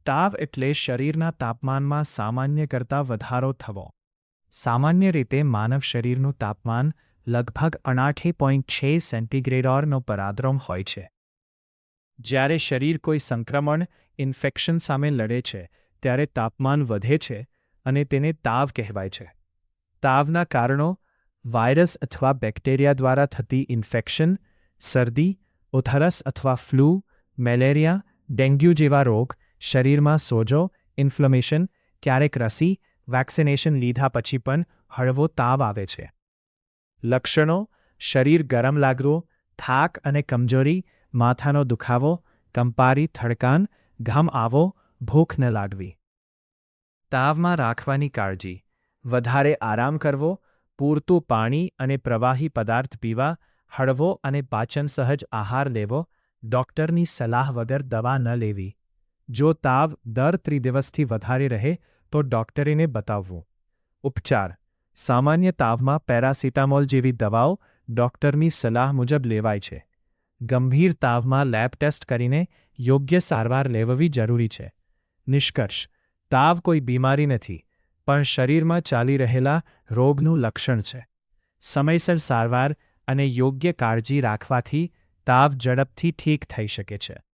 તાવ એટલે શરીરના તાપમાનમાં સામાન્ય કરતાં વધારો થવો. સામાન્ય રીતે માનવ શરીરનું તાપમાન લગભગ 68.6 સેન્ટીગ્રેડનો પરાદ્રમ હોય છે. જ્યારે શરીર કોઈ સંક્રમણ ઇન્ફેક્શન સામે લડે છે ત્યારે તાપમાન વધે છે અને તેને તાવ કહેવાય છે. તાવના કારણો વાયરસ અથવા બેક્ટેરિયા દ્વારા થતી ઇન્ફેક્શન, શરદી, ઉધરસ અથવા ફ્લૂ, મેલેરિયા, ડેન્ગ્યુ જેવા રોગ, શરીરમાં સોજો, ઇન્ફ્લેમેશન, ક્યારેક રસી, વેક્સિનેશન લીધા પછી પણ હળવો તાવ આવે છે. લક્ષણો: શરીર ગરમ લાગવું, થાક અને કમજોરી, માથાનો દુખાવો, કંપારી થડકાન, ઘમ આવો, ભૂખ ન લાગવી. તાવમાં રાખવાની કાળજી: વધારે આરામ કરવો, પૂરતું પાણી અને પ્રવાહી પદાર્થ પીવા, હળવો અને પાચન સહજ આહાર લેવો, ડૉક્ટરની સલાહ વગર દવા ન લેવી. જો તાવ દર 3 દિવસથી વધારે રહે તો ડૉક્ટરને બતાવવું. ઉપચાર: સામાન્ય તાવમાં પેરાસિટામોલ જેવી દવાઓ ડૉક્ટરની સલાહ મુજબ લેવાય છે. ગંભીર તાવમાં લેબ ટેસ્ટ કરીને યોગ્ય સારવાર લેવી જરૂરી છે. નિષ્કર્ષ: તાવ કોઈ બીમારી નથી, પણ શરીરમાં ચાલી રહેલા રોગનું લક્ષણ છે. સમયસર સારવાર અને યોગ્ય કાળજી રાખવાથી તાવ ઝડપથી ઠીક થઈ શકે છે.